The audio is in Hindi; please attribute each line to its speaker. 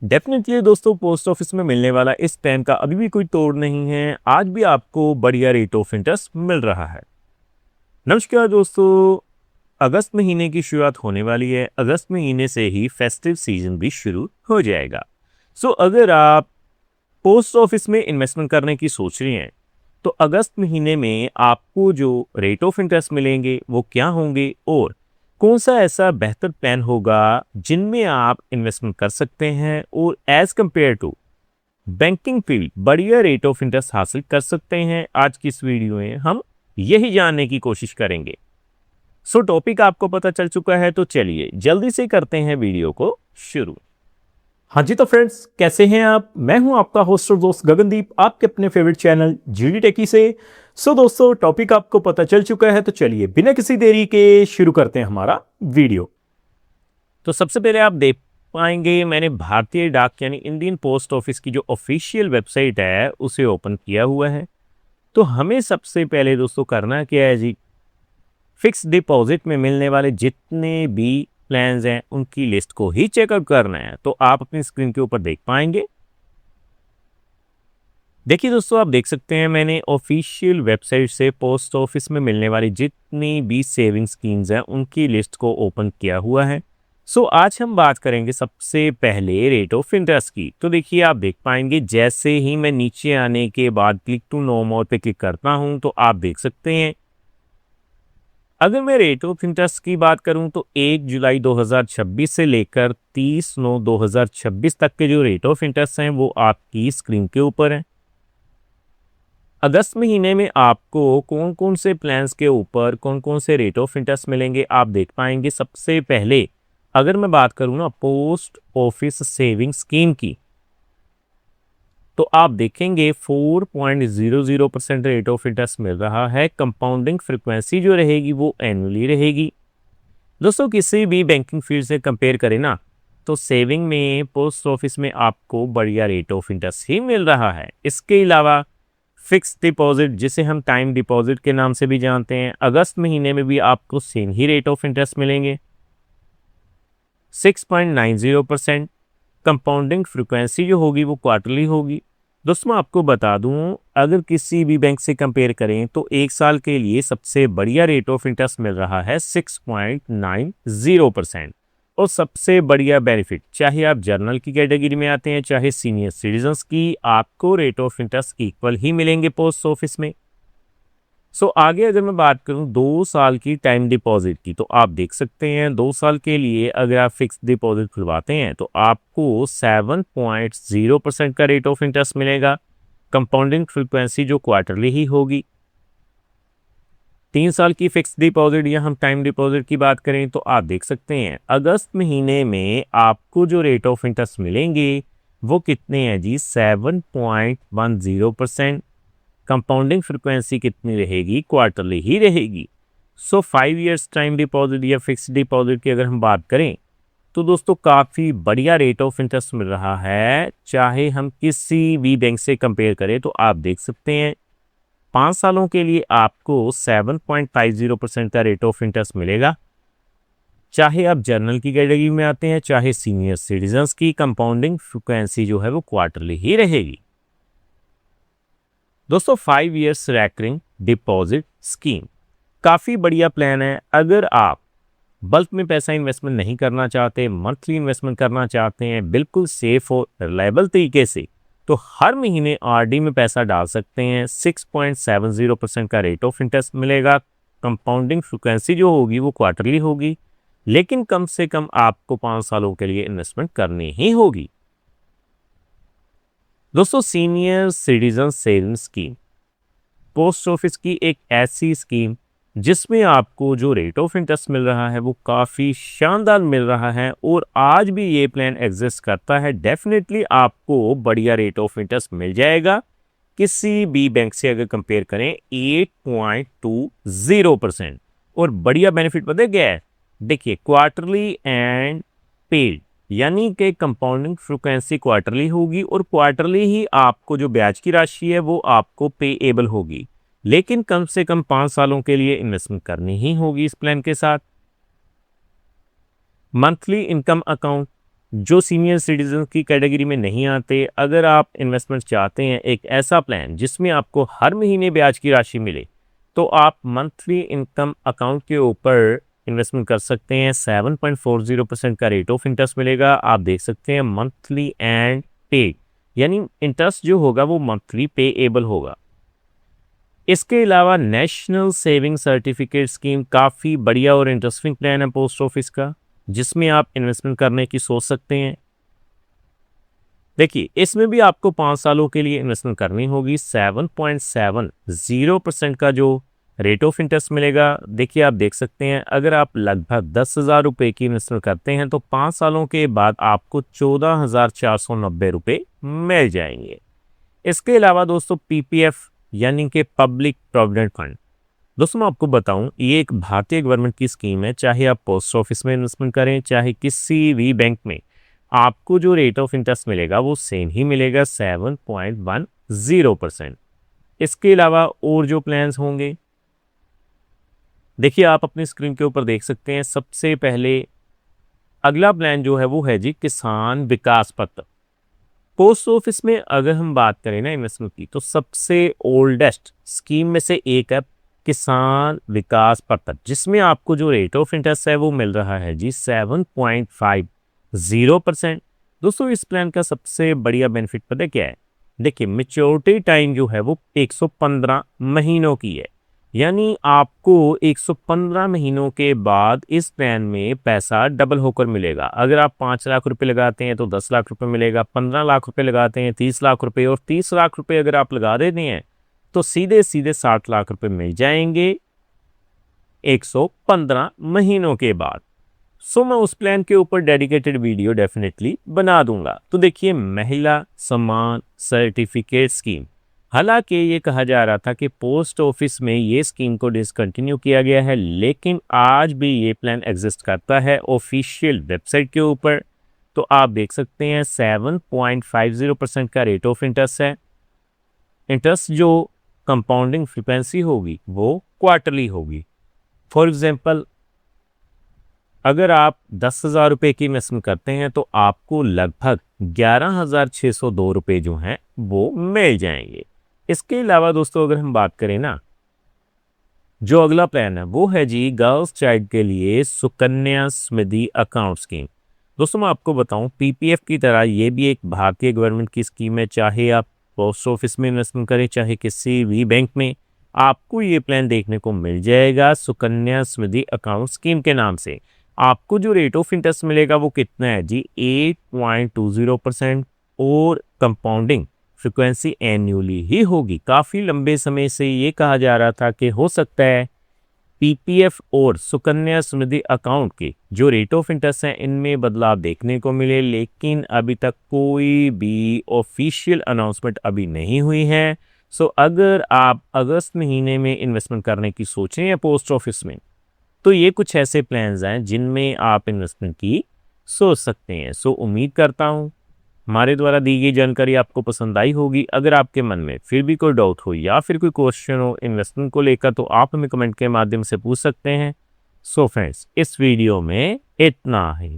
Speaker 1: डेफिनेटली दोस्तों, पोस्ट ऑफिस में मिलने वाला इस प्लान का अभी भी कोई तोड़ नहीं है। आज भी आपको बढ़िया रेट ऑफ इंटरेस्ट मिल रहा है। नमस्कार दोस्तों, अगस्त महीने की शुरुआत होने वाली है। अगस्त महीने से ही फेस्टिव सीजन भी शुरू हो जाएगा। अगर आप पोस्ट ऑफिस में इन्वेस्टमेंट करने की सोच रही हैं, तो अगस्त महीने में आपको जो रेट ऑफ इंटरेस्ट मिलेंगे वो क्या होंगे और कौन सा ऐसा बेहतर प्लान होगा जिनमें आप इन्वेस्टमेंट कर सकते हैं और as compare to banking field बढ़िया रेट ऑफ इंटरेस्ट हासिल कर सकते हैं। आज की इस वीडियो में हम यही जानने की कोशिश करेंगे। टॉपिक आपको पता चल चुका है, तो चलिए जल्दी से करते हैं वीडियो को शुरू। हाँ जी, तो फ्रेंड्स कैसे हैं आप? मैं हूं आपका होस्ट और दोस्त गगनदीप, आपके अपने फेवरेट चैनल जीडी टेकी से। दोस्तों, टॉपिक आपको पता चल चुका है, तो चलिए बिना किसी देरी के शुरू करते हैं हमारा वीडियो। तो सबसे पहले आप देख पाएंगे मैंने भारतीय डाक यानी इंडियन पोस्ट ऑफिस की जो ऑफिशियल वेबसाइट है उसे ओपन किया हुआ है। तो हमें सबसे पहले दोस्तों करना क्या है जी, फिक्स डिपॉजिट में मिलने वाले जितने भी प्लान्स हैं उनकी लिस्ट को ही चेकआउट करना है। तो आप अपनी स्क्रीन के ऊपर देख पाएंगे। देखिए दोस्तों, आप देख सकते हैं मैंने ऑफिशियल वेबसाइट से पोस्ट ऑफिस में मिलने वाली जितनी भी सेविंग स्कीम्स हैं उनकी लिस्ट को ओपन किया हुआ है। आज हम बात करेंगे सबसे पहले रेट ऑफ इंटरेस्ट की। तो देखिए, आप देख पाएंगे जैसे ही मैं नीचे आने के बाद क्लिक टू नो मोर पे क्लिक करता हूं, तो आप देख सकते हैं अगर मैं रेट ऑफ इंटरेस्ट की बात करूं तो 1 जुलाई 2026 से लेकर 30/9/2026 तक के जो रेट ऑफ इंटरेस्ट हैं वो आपकी स्क्रीन के ऊपर हैं। अगस्त महीने में आपको कौन कौन से प्लान्स के ऊपर कौन कौन से रेट ऑफ इंटरेस्ट मिलेंगे आप देख पाएंगे। सबसे पहले अगर मैं बात करूं ना पोस्ट ऑफिस सेविंग स्कीम की, तो आप देखेंगे 4.00% रेट ऑफ इंटरेस्ट मिल रहा है। कंपाउंडिंग फ्रीक्वेंसी जो रहेगी वो एनुअली रहेगी। दोस्तों, किसी भी बैंकिंग फील्ड से कंपेयर करें ना, तो सेविंग में पोस्ट ऑफिस में आपको बढ़िया रेट ऑफ इंटरेस्ट ही मिल रहा है। इसके अलावा फिक्स डिपॉजिट, जिसे हम टाइम डिपॉजिट के नाम से भी जानते हैं, अगस्त महीने में भी आपको same he rate of interest मिलेंगे, 6.90%। कंपाउंडिंग फ्रीक्वेंसी जो होगी वो क्वार्टरली होगी। दोस्तों, मैं आपको बता दूं, अगर किसी भी बैंक से कंपेयर करें तो 1 साल के लिए सबसे बढ़िया रेट ऑफ इंटरेस्ट मिल रहा है 6.90%। और सबसे बढ़िया बेनिफिट, चाहे आप जर्नल की कैटेगरी में आते हैं चाहे सीनियर सिटीजन्स की, आपको रेट ऑफ इंटरेस्ट इक्वल ही मिलेंगे पोस्ट ऑफिस में। आगे अगर मैं बात करूं 2 साल की टाइम डिपॉजिट की, तो आप देख सकते हैं 2 साल के लिए अगर आप फिक्स डिपॉजिट खुलवाते हैं तो आपको 7.0% का रेट ऑफ इंटरेस्ट मिलेगा। कंपाउंडिंग फ्रीक्वेंसी जो क्वार्टरली ही होगी। 3 साल की फिक्स डिपॉजिट या हम टाइम डिपॉजिट की बात करें तो आप देख सकते हैं अगस्त महीने में आपको जो रेट ऑफ इंटरेस्ट मिलेंगे वो कितने हैं जी, 7.10%। कंपाउंडिंग फ्रीक्वेंसी कितनी रहेगी, क्वार्टरली ही रहेगी। 5 इयर्स टाइम डिपॉजिट या फिक्स डिपॉजिट की अगर हम बात करें तो दोस्तों काफ़ी बढ़िया रेट ऑफ इंटरेस्ट मिल रहा है। चाहे हम किसी भी बैंक से कंपेयर करें तो आप देख सकते हैं 5 सालों के लिए आपको 7.50% का रेट ऑफ इंटरेस्ट मिलेगा। चाहे आप जर्नल की कैटेगरी में आते हैं चाहे सीनियर सिटीजन्स की, कंपाउंडिंग फ्रीक्वेंसी जो है वो क्वार्टरली ही रहेगी। दोस्तों, 5 इयर्स रैकरिंग डिपॉजिट स्कीम काफ़ी बढ़िया प्लान है। अगर आप बल्क में पैसा इन्वेस्टमेंट नहीं करना चाहते, मंथली इन्वेस्टमेंट करना चाहते हैं बिल्कुल सेफ और रिलायबल तरीके से, तो हर महीने आरडी में पैसा डाल सकते हैं। 6.70% का रेट ऑफ इंटरेस्ट मिलेगा। कंपाउंडिंग फ्रीक्वेंसी जो होगी वो क्वार्टरली होगी, लेकिन कम से कम आपको 5 सालों के लिए इन्वेस्टमेंट करनी ही होगी। दोस्तों, senior citizen saving scheme post office की एक ऐसी स्कीम जिसमें आपको जो रेट ऑफ इंटरेस्ट मिल रहा है वो काफ़ी शानदार मिल रहा है और आज भी ये प्लान एग्जिस्ट करता है। डेफिनेटली आपको बढ़िया रेट ऑफ इंटरेस्ट मिल जाएगा। किसी भी बैंक से अगर कंपेयर करें 8.20%। और बढ़िया बेनिफिट पता है क्या है? देखिए, क्वार्टरली एंड पेड, यानी कि कंपाउंडिंग फ्रीक्वेंसी क्वार्टरली होगी और क्वार्टरली ही आपको जो ब्याज की राशि है वो आपको पेएबल होगी, लेकिन कम से कम 5 सालों के लिए इन्वेस्टमेंट करनी ही होगी इस प्लान के साथ। मंथली इनकम अकाउंट जो सीनियर सिटीजन की कैटेगरी में नहीं आते, अगर आप इन्वेस्टमेंट चाहते हैं एक ऐसा प्लान जिसमें आपको हर महीने ब्याज की राशि मिले, तो आप मंथली इनकम अकाउंट के ऊपर इन्वेस्टमेंट कर सकते हैं। 7.40% का रेट ऑफ इंटरेस्ट मिलेगा। आप देख सकते हैं मंथली एंड पे, यानी इंटरेस्ट जो होगा वो मंथली पेएबल होगा। इसके अलावा नेशनल सेविंग सर्टिफिकेट स्कीम काफ़ी बढ़िया और इंटरेस्टिंग प्लान है पोस्ट ऑफिस का, जिसमें आप इन्वेस्टमेंट करने की सोच सकते हैं। देखिए, इसमें भी आपको 5 सालों के लिए इन्वेस्टमेंट करनी होगी। 7.70% का जो रेट ऑफ इंटरेस्ट मिलेगा, देखिए आप देख सकते हैं, अगर आप लगभग 10,000 रुपये की इन्वेस्टमेंट करते हैं तो 5 सालों के बाद आपको 14,490 रुपये मिल जाएंगे। इसके अलावा दोस्तों पीपीएफ यानी कि पब्लिक प्रोविडेंट फंड, दोस्तों मैं आपको बताऊं, ये एक भारतीय गवर्नमेंट की स्कीम है। चाहे आप पोस्ट ऑफिस में इन्वेस्टमेंट करें, चाहे किसी भी बैंक में, आपको जो रेट ऑफ इंटरेस्ट मिलेगा वो सेम ही मिलेगा, 7.10%। इसके अलावा और जो प्लान्स होंगे, देखिए आप अपनी स्क्रीन के ऊपर देख सकते हैं। सबसे पहले अगला प्लान जो है वो है जी किसान विकास पत्र। पोस्ट ऑफिस में अगर हम बात करें ना इन्वेस्टमेंट की, तो सबसे ओल्डेस्ट स्कीम में से एक है किसान विकास पत्र, जिसमें आपको जो रेट ऑफ इंटरेस्ट है वो मिल रहा है जी 7.50%। दोस्तों इस प्लान का सबसे बढ़िया बेनिफिट पता है क्या है? देखिए मेच्योरिटी टाइम जो है वो 115 महीनों की है, यानी आपको 115 महीनों के बाद इस प्लान में पैसा डबल होकर मिलेगा। अगर आप 5 लाख रुपए लगाते हैं तो 10 लाख रुपए मिलेगा, 15 लाख रुपए लगाते हैं 30 लाख रुपए, और 30 लाख रुपए अगर आप लगा देते हैं तो सीधे सीधे 60 लाख रुपए मिल जाएंगे 115 महीनों के बाद। सो मैं उस प्लान के ऊपर डेडिकेटेड वीडियो डेफिनेटली बना दूंगा। तो देखिए, महिला सम्मान सर्टिफिकेट स्कीम, हालांकि ये कहा जा रहा था कि पोस्ट ऑफिस में ये स्कीम को डिसकंटिन्यू किया गया है, लेकिन आज भी ये प्लान एग्जिस्ट करता है ऑफिशियल वेबसाइट के ऊपर। तो आप देख सकते हैं 7.50% का रेट ऑफ इंटरेस्ट है। इंटरेस्ट जो कंपाउंडिंग फ्रीक्वेंसी होगी वो क्वार्टरली होगी। फॉर एग्जांपल, अगर आप 10,000 रुपये की इन्वेस्टमेंट करते हैं तो आपको लगभग 11,602 रुपये जो हैं वो मिल जाएंगे। इसके अलावा दोस्तों अगर हम बात करें ना, जो अगला प्लान है वो है जी गर्ल्स चाइल्ड के लिए सुकन्या समृद्धि अकाउंट स्कीम। दोस्तों मैं आपको बताऊं, पीपीएफ की तरह ये भी एक भारतीय गवर्नमेंट की स्कीम है। चाहे आप पोस्ट ऑफिस में इन्वेस्टमेंट करें, चाहे किसी भी बैंक में, आपको ये प्लान देखने को मिल जाएगा सुकन्या समृद्धि अकाउंट स्कीम के नाम से। आपको जो रेट ऑफ इंटरेस्ट मिलेगा वो कितना है जी 8.20%, और कंपाउंडिंग फ्रिक्वेंसी एन्युअली ही होगी। काफ़ी लंबे समय से ये कहा जा रहा था कि हो सकता है पीपीएफ और सुकन्या समृद्धि अकाउंट के जो रेट ऑफ इंटरेस्ट हैं इनमें बदलाव देखने को मिले, लेकिन अभी तक कोई भी ऑफिशियल अनाउंसमेंट अभी नहीं हुई है। सो अगर आप अगस्त महीने में इन्वेस्टमेंट करने की सोचें हैं पोस्ट ऑफिस में, तो ये कुछ ऐसे प्लान्स हैं जिनमें आप इन्वेस्टमेंट की सोच सकते हैं। सो उम्मीद करता हूँ हमारे द्वारा दी गई जानकारी आपको पसंद आई होगी। अगर आपके मन में फिर भी कोई डाउट हो या फिर कोई क्वेश्चन हो इन्वेस्टमेंट को लेकर, तो आप हमें कमेंट के माध्यम से पूछ सकते हैं। सो फ्रेंड्स, इस वीडियो में इतना ही।